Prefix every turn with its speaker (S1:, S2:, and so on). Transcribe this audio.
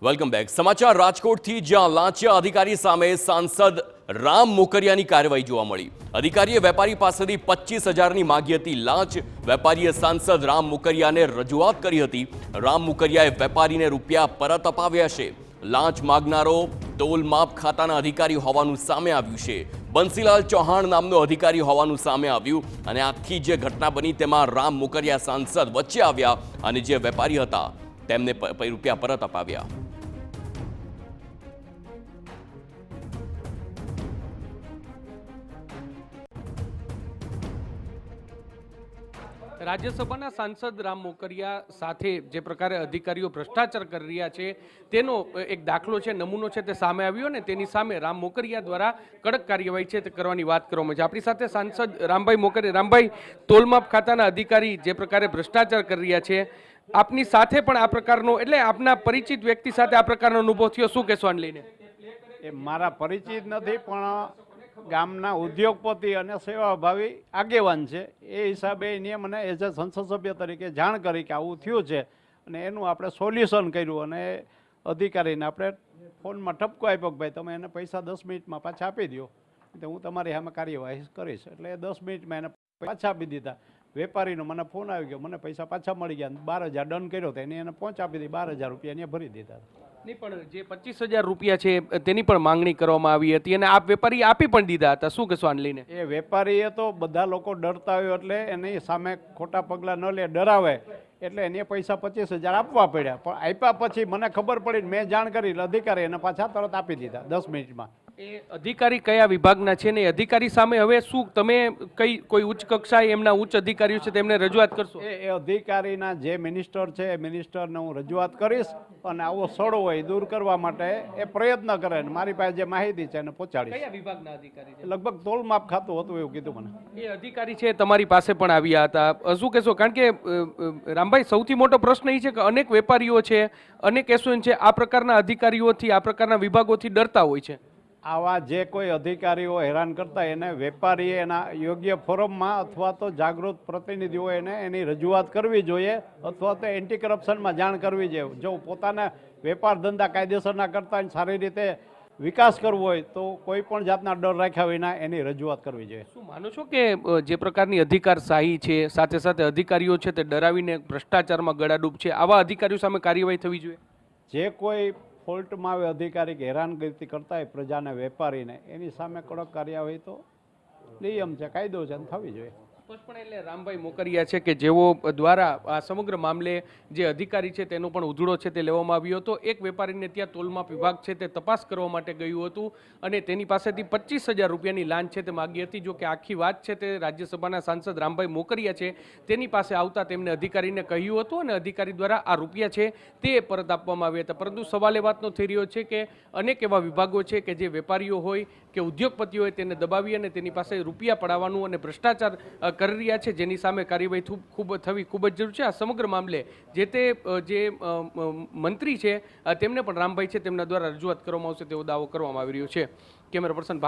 S1: Welcome back. સમાચાર રાજકોટથી, જ્યાં લાંચિયા અધિકારી સામે સાંસદ રામ મોકરિયાની કાર્યવાહી જોવા મળી. અધિકારીએ વેપારી પાસેથી 25,000ની માંગી હતી લાંચ. વેપારીએ સાંસદ રામ મોકરિયાને રજૂઆત કરી હતી. રામ મોકરિયાએ વેપારીને રૂપિયા પરત અપાવ્યા છે. લાંચ માગનારો ટોલ માપ ખાતાના અધિકારી હોવાનું સામે આવ્યું છે. બંસીલાલ ચૌહાણ નામનો અધિકારી હોવાનું સામે આવ્યું અને આખી જે ઘટના બની તેમાં રામ મોકરિયા સાંસદ વચ્ચે આવ્યા અને જે વેપારી હતા તેમને રૂપિયા પરત અપાવ્યા.
S2: રાજ્યસભાના સાંસદ રામ મોકરિયા સાથે જે પ્રકારે અધિકારીઓ ભ્રષ્ટાચાર કરી રહ્યા છે તેનો એક દાખલો છે, નમૂનો છે, તે સામે આવ્યો ને તેની સામે રામ મોકરિયા દ્વારા કડક કાર્યવાહી છે તે કરવાની વાત કરવામાં છે. આપણી સાથે સાંસદ રામભાઈ મોકરિયા. રામભાઈ, તોલમાપ ખાતાના અધિકારી જે પ્રકારે ભ્રષ્ટાચાર કરી રહ્યા છે, આપની સાથે પણ આ પ્રકારનો, એટલે આપના પરિચિત વ્યક્તિ સાથે આ પ્રકારનો અનુભવ થયો, શું કહેશો આને લઈને?
S3: એ મારા પરિચિત નથી, પણ ગામના ઉદ્યોગપતિ અને સેવાભાવી આગેવાન છે. એ હિસાબે એને મને એઝ એ સંસદ સભ્ય તરીકે જાણ કરી કે આવું થયું છે અને એનું આપણે સોલ્યુશન કર્યું. અને અધિકારીને આપણે ફોનમાં ઠપકો આપ્યો કે ભાઈ તમે એને પૈસા 10 મિનિટમાં પાછા આપી દો, તો હું તમારી સામે કાર્યવાહી કરીશ. એટલે એ 10 મિનિટમાં એને પાછા આપી દીધા. વેપારીનો મને ફોન આવી ગયો, મને પૈસા પાછા મળી ગયા. 12,000 ડન કર્યો તો એને પહોંચ આપી દીધી. 12,000 રૂપિયા એને ભરી દીધા.
S2: નહીં, પણ જે 25,000 રૂપિયા છે તેની પણ માંગણી કરવામાં આવી હતી અને આપ વેપારી આપી પણ દીધા હતા, શું કહેશો આને લઈને?
S3: એ વેપારીએ તો બધા લોકો ડરતા હોય એટલે એની સામે ખોટા પગલાં ન લે, ડરાવે એટલે એને પૈસા 25,000 આપવા પડ્યા. પણ આપ્યા પછી મને ખબર પડી, મેં જાણ કરી, અધિકારી એને પાછા તરત આપી દીધા 10 મિનિટમાં.
S2: એ અધિકારી કયા વિભાગના છે ને અધિકારી સામે હવે શું તમે કોઈ ઉચ્ચ કક્ષાએ એમના ઉચ્ચ અધિકારીઓ છે તેમને રજૂઆત કરશો?
S3: એ અધિકારીના જે મિનિસ્ટર છે એ મિનિસ્ટરને હું રજૂઆત કરીશ અને આવો સડો હોય દૂર કરવા માટે એ પ્રયત્ન કરે. મારી પાસે જે માહિતી છે એને પહોંચાડીશ.
S2: કયા વિભાગના અધિકારી છે?
S3: લગભગ તોલમાપ ખાતું હતું એવું કીધું મને.
S2: એ અધિકારી છે તમારી પાસે પણ આવ્યા હતા, શું કહેશો? કારણ કે રામભાઈ, સૌથી મોટો પ્રશ્ન એ છે કે અનેક વેપારીઓ છે, અનેક એસોસિએશન છે, આ પ્રકારના અધિકારીઓથી, આ પ્રકારના વિભાગોથી ડરતા હોય છે.
S3: આવા જે કોઈ અધિકારીઓ હેરાન કરતા એને વેપારીએ એના યોગ્ય ફોરમમાં અથવા તો જાગૃત પ્રતિનિધિઓ એને એની રજૂઆત કરવી જોઈએ અથવા તો એન્ટી કરપ્શનમાં જાણ કરવી જોઈએ. જો પોતાના વેપાર ધંધા કાયદેસરના કરતા સારી રીતે વિકાસ કરવો હોય તો કોઈ પણ જાતના ડર રાખ્યા વિના એની રજૂઆત કરવી જોઈએ.
S2: શું માનો છો કે જે પ્રકારની અધિકારશાહી છે, સાથે સાથે અધિકારીઓ છે તે ડરાવીને ભ્રષ્ટાચારમાં ગળાડૂબ છે, આવા અધિકારીઓ સામે કાર્યવાહી થવી જોઈએ?
S3: જે કોઈ ફોલ્ટમાં આવે અધિકારી કે હેરાનગતિ કરતા હોય પ્રજાને, વેપારીને, એની સામે કડક કાર્યવાહી તો નિયમ છે, કાયદો છે, થવી જોઈએ.
S2: સ્પષ્ટપણે એટલે રામભાઈ મોકરિયા છે કે જેઓ દ્વારા આ સમગ્ર મામલે જે અધિકારી છે તેનો પણ ઉધડો છે તે લેવામાં આવ્યો હતો. એક વેપારીને ત્યાં તોલમાપ વિભાગ છે તે તપાસ કરવા માટે ગયું હતું અને તેની પાસેથી 25,000 રૂપિયાની લાંચ છે તે માગી હતી. જો કે આખી વાત છે તે રાજ્યસભાના સાંસદ રામભાઈ મોકરિયા છે તેની પાસે આવતા તેમને અધિકારીને કહ્યું હતું અને અધિકારી દ્વારા આ રૂપિયા છે તે પરત આપવામાં આવ્યા હતા. પરંતુ સવાલ એ વાતનો થઈ રહ્યો છે કે અનેક એવા વિભાગો છે કે જે વેપારીઓ હોય કે ઉદ્યોગપતિઓ હોય તેને દબાવી અને તેની પાસે રૂપિયા પડાવવાનું અને ભ્રષ્ટાચાર કરી રહ્યા છે, જેની સામે કાર્યવાહી થવી ખૂબ જ જરૂર છે. આ સમગ્ર મામલે જે મંત્રી છે તેમને પણ રામભાઈ છે તેમના દ્વારા રજૂઆત કરવામાં આવશે તેવો દાવો કરવામાં આવી રહ્યો છે. Camera person